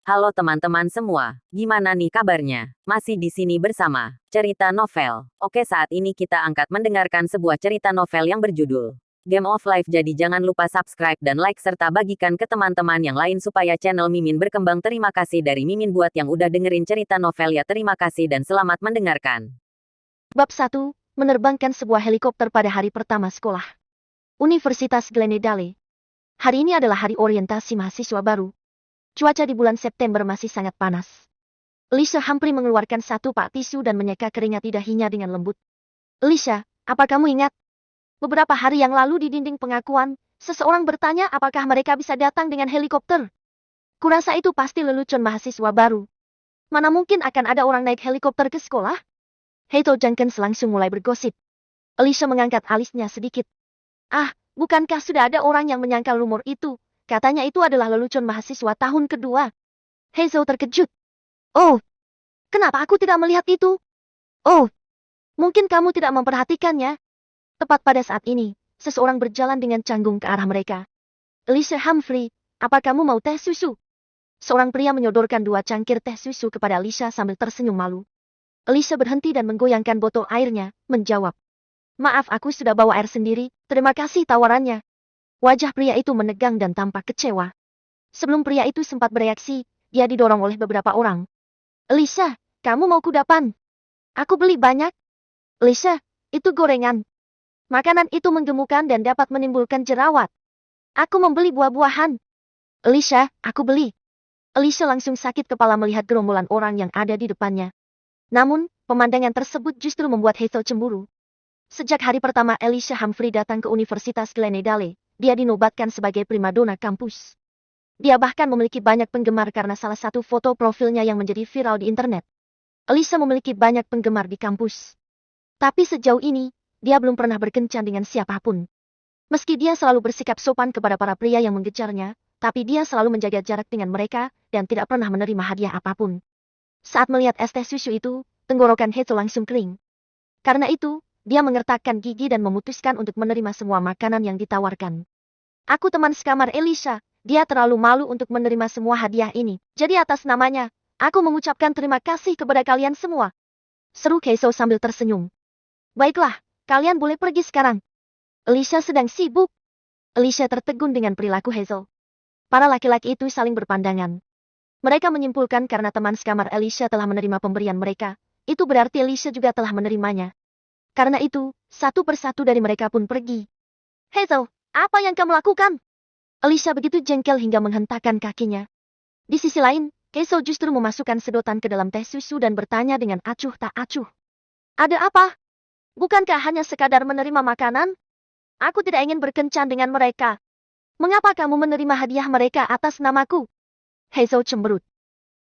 Halo teman-teman semua, gimana nih kabarnya? Masih di sini bersama cerita novel. Oke, saat ini kita angkat mendengarkan sebuah cerita novel yang berjudul Game of Life. Jadi jangan lupa subscribe dan like serta bagikan ke teman-teman yang lain supaya channel Mimin berkembang. Terima kasih dari Mimin buat yang udah dengerin cerita novel ya. Terima kasih dan selamat mendengarkan. Bab 1, menerbangkan sebuah helikopter pada hari pertama sekolah. Universitas Glendale. Hari ini adalah hari orientasi mahasiswa baru. Cuaca di bulan September masih sangat panas. Lisa Humphrey mengeluarkan satu pak tisu dan menyeka keringat di dahinya dengan lembut. Lisa, apa kamu ingat? Beberapa hari yang lalu di dinding pengakuan, seseorang bertanya apakah mereka bisa datang dengan helikopter. Kurasa itu pasti lelucon mahasiswa baru. Mana mungkin akan ada orang naik helikopter ke sekolah? Hazel Jenkins langsung mulai bergosip. Alicia mengangkat alisnya sedikit. Ah, bukankah sudah ada orang yang menyangkal rumor itu? Katanya itu adalah lelucon mahasiswa tahun kedua. Hazel terkejut. Oh, kenapa aku tidak melihat itu? Oh, mungkin kamu tidak memperhatikannya. Tepat pada saat ini, seseorang berjalan dengan canggung ke arah mereka. Alicia Humphrey, apa kamu mau teh susu? Seorang pria menyodorkan 2 cangkir teh susu kepada Alicia sambil tersenyum malu. Alicia berhenti dan menggoyangkan botol airnya, menjawab. Maaf, aku sudah bawa air sendiri, terima kasih tawarannya. Wajah pria itu menegang dan tampak kecewa. Sebelum pria itu sempat bereaksi, dia didorong oleh beberapa orang. Lisa, kamu mau kudapan? Aku beli banyak. Lisa, itu gorengan. Makanan itu menggemukkan dan dapat menimbulkan jerawat. Aku membeli buah-buahan. Lisa, aku beli. Lisa langsung sakit kepala melihat gerombolan orang yang ada di depannya. Namun, pemandangan tersebut justru membuat Hazel cemburu. Sejak hari pertama Alicia Humphrey datang ke Universitas Glendale, dia dinobatkan sebagai primadona kampus. Dia bahkan memiliki banyak penggemar karena salah satu foto profilnya yang menjadi viral di internet. Alicia memiliki banyak penggemar di kampus. Tapi sejauh ini, dia belum pernah berkencan dengan siapapun. Meski dia selalu bersikap sopan kepada para pria yang mengejarnya, tapi dia selalu menjaga jarak dengan mereka dan tidak pernah menerima hadiah apapun. Saat melihat es teh susu itu, tenggorokan Hazel langsung kering. Karena itu, dia mengertakkan gigi dan memutuskan untuk menerima semua makanan yang ditawarkan. Aku teman sekamar Alicia, dia terlalu malu untuk menerima semua hadiah ini. Jadi atas namanya, aku mengucapkan terima kasih kepada kalian semua. Seru Hazel sambil tersenyum. Baiklah, kalian boleh pergi sekarang. Alicia sedang sibuk. Alicia tertegun dengan perilaku Hazel. Para laki-laki itu saling berpandangan. Mereka menyimpulkan karena teman sekamar Alicia telah menerima pemberian mereka, itu berarti Alicia juga telah menerimanya. Karena itu, satu persatu dari mereka pun pergi. Hazel, apa yang kamu lakukan? Alicia begitu jengkel hingga menghentakkan kakinya. Di sisi lain, Hazel justru memasukkan sedotan ke dalam teh susu dan bertanya dengan acuh tak acuh. Ada apa? Bukankah hanya sekadar menerima makanan? Aku tidak ingin berkencan dengan mereka. Mengapa kamu menerima hadiah mereka atas namaku? Hazel cemberut.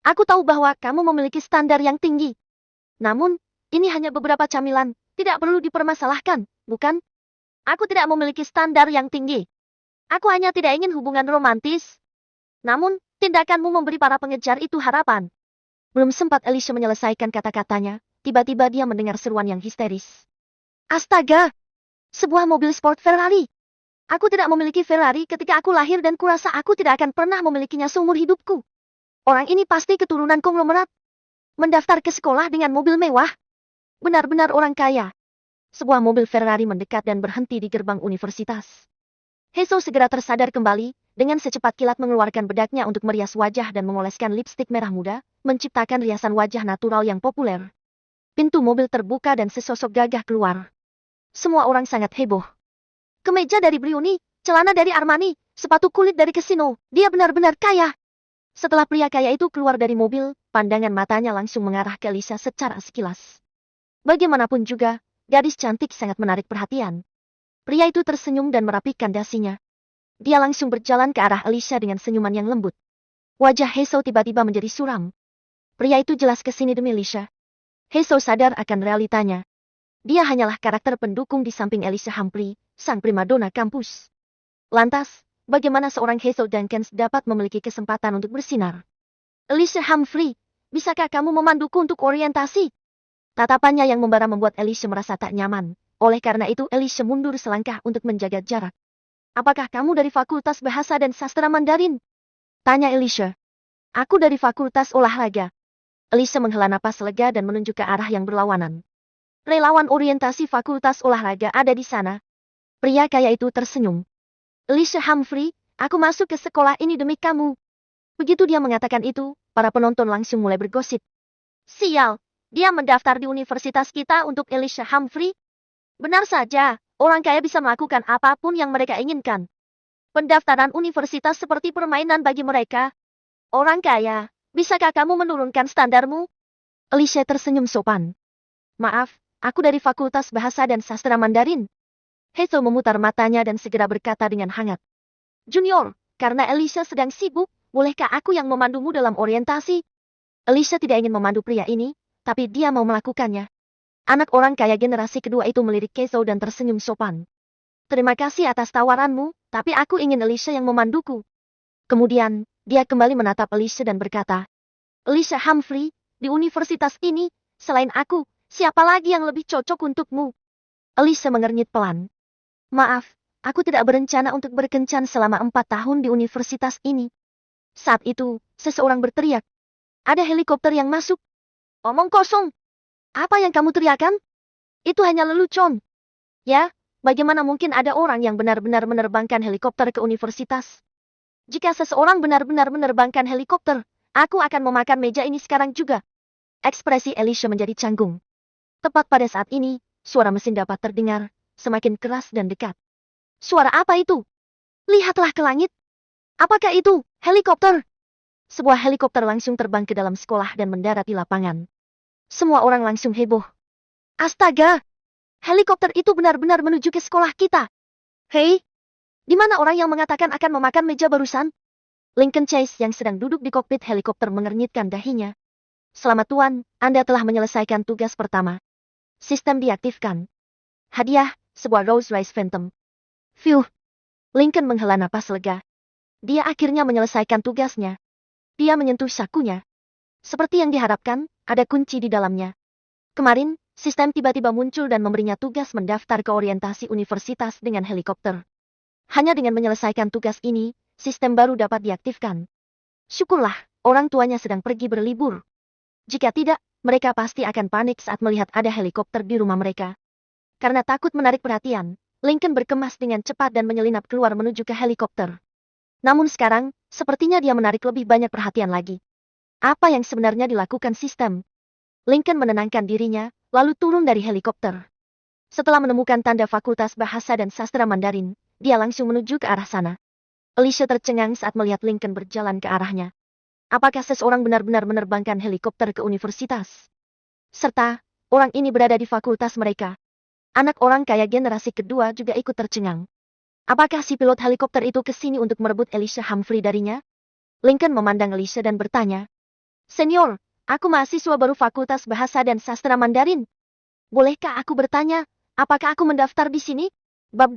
Aku tahu bahwa kamu memiliki standar yang tinggi. Namun, ini hanya beberapa camilan. Tidak perlu dipermasalahkan, bukan? Aku tidak memiliki standar yang tinggi. Aku hanya tidak ingin hubungan romantis. Namun, tindakanmu memberi para pengejar itu harapan. Belum sempat Alicia menyelesaikan kata-katanya, tiba-tiba dia mendengar seruan yang histeris. Astaga! Sebuah mobil sport Ferrari. Aku tidak memiliki Ferrari ketika aku lahir dan kurasa aku tidak akan pernah memilikinya seumur hidupku. Orang ini pasti keturunan konglomerat. Mendaftar ke sekolah dengan mobil mewah. Benar-benar orang kaya. Sebuah mobil Ferrari mendekat dan berhenti di gerbang universitas. Hazel segera tersadar kembali, dengan secepat kilat mengeluarkan bedaknya untuk merias wajah dan mengoleskan lipstik merah muda, menciptakan riasan wajah natural yang populer. Pintu mobil terbuka dan sesosok gagah keluar. Semua orang sangat heboh. Kemeja dari Brioni, celana dari Armani, sepatu kulit dari Casino, dia benar-benar kaya. Setelah pria kaya itu keluar dari mobil, pandangan matanya langsung mengarah ke Alicia secara sekilas. Bagaimanapun juga, gadis cantik sangat menarik perhatian. Pria itu tersenyum dan merapikan dasinya. Dia langsung berjalan ke arah Alicia dengan senyuman yang lembut. Wajah Hazel tiba-tiba menjadi suram. Pria itu jelas kesini demi Alicia. Hazel sadar akan realitanya. Dia hanyalah karakter pendukung di samping Alicia Humphrey, sang primadona kampus. Lantas, bagaimana seorang Hazel Jenkins dapat memiliki kesempatan untuk bersinar? Alicia Humphrey, bisakah kamu memanduku untuk orientasi? Tatapannya yang membara membuat Alicia merasa tak nyaman. Oleh karena itu Alicia mundur selangkah untuk menjaga jarak. Apakah kamu dari Fakultas Bahasa dan Sastra Mandarin? Tanya Alicia. Aku dari Fakultas Olahraga. Alicia menghela napas lega dan menunjuk ke arah yang berlawanan. Relawan orientasi Fakultas Olahraga ada di sana. Pria kaya itu tersenyum. Alicia Humphrey, aku masuk ke sekolah ini demi kamu. Begitu dia mengatakan itu, para penonton langsung mulai bergosip. Sial, dia mendaftar di universitas kita untuk Alicia Humphrey? Benar saja, orang kaya bisa melakukan apapun yang mereka inginkan. Pendaftaran universitas seperti permainan bagi mereka. Orang kaya, bisakah kamu menurunkan standarmu? Alicia tersenyum sopan. Maaf, aku dari Fakultas Bahasa dan Sastra Mandarin. Hazel memutar matanya dan segera berkata dengan hangat. Junior, karena Alicia sedang sibuk, bolehkah aku yang memandumu dalam orientasi? Alicia tidak ingin memandu pria ini, tapi dia mau melakukannya. Anak orang kaya generasi kedua itu melirik Hazel dan tersenyum sopan. Terima kasih atas tawaranmu, tapi aku ingin Alicia yang memanduku. Kemudian, dia kembali menatap Alicia dan berkata, Alicia Humphrey, di universitas ini, selain aku, siapa lagi yang lebih cocok untukmu? Alicia mengernyit pelan. Maaf, aku tidak berencana untuk berkencan selama 4 tahun di universitas ini. Saat itu, seseorang berteriak. Ada helikopter yang masuk. Omong kosong. Apa yang kamu teriakan? Itu hanya lelucon. Ya, bagaimana mungkin ada orang yang benar-benar menerbangkan helikopter ke universitas? Jika seseorang benar-benar menerbangkan helikopter, aku akan memakan meja ini sekarang juga. Ekspresi Alicia menjadi canggung. Tepat pada saat ini, suara mesin dapat terdengar, semakin keras dan dekat. Suara apa itu? Lihatlah ke langit. Apakah itu helikopter? Sebuah helikopter langsung terbang ke dalam sekolah dan mendarat di lapangan. Semua orang langsung heboh. Astaga! Helikopter itu benar-benar menuju ke sekolah kita. Hei! Di mana orang yang mengatakan akan memakan meja barusan? Lincoln Chase yang sedang duduk di kokpit helikopter mengernyitkan dahinya. Selamat Tuan, Anda telah menyelesaikan tugas pertama. Sistem diaktifkan. Hadiah, sebuah Rolls-Royce Phantom. Phew! Lincoln menghela napas lega. Dia akhirnya menyelesaikan tugasnya. Dia menyentuh sakunya. Seperti yang diharapkan, ada kunci di dalamnya. Kemarin, sistem tiba-tiba muncul dan memberinya tugas mendaftar ke orientasi universitas dengan helikopter. Hanya dengan menyelesaikan tugas ini, sistem baru dapat diaktifkan. Syukurlah, orang tuanya sedang pergi berlibur. Jika tidak, mereka pasti akan panik saat melihat ada helikopter di rumah mereka. Karena takut menarik perhatian, Lincoln berkemas dengan cepat dan menyelinap keluar menuju ke helikopter. Namun sekarang, sepertinya dia menarik lebih banyak perhatian lagi. Apa yang sebenarnya dilakukan sistem? Lincoln menenangkan dirinya, lalu turun dari helikopter. Setelah menemukan tanda Fakultas Bahasa dan Sastra Mandarin, dia langsung menuju ke arah sana. Alicia tercengang saat melihat Lincoln berjalan ke arahnya. Apakah seseorang benar-benar menerbangkan helikopter ke universitas? Serta, orang ini berada di fakultas mereka. Anak orang kaya generasi kedua juga ikut tercengang. Apakah si pilot helikopter itu ke sini untuk merebut Alicia Humphrey darinya? Lincoln memandang Alicia dan bertanya. Senior, aku mahasiswa baru Fakultas Bahasa dan Sastra Mandarin. Bolehkah aku bertanya, apakah aku mendaftar di sini? Bab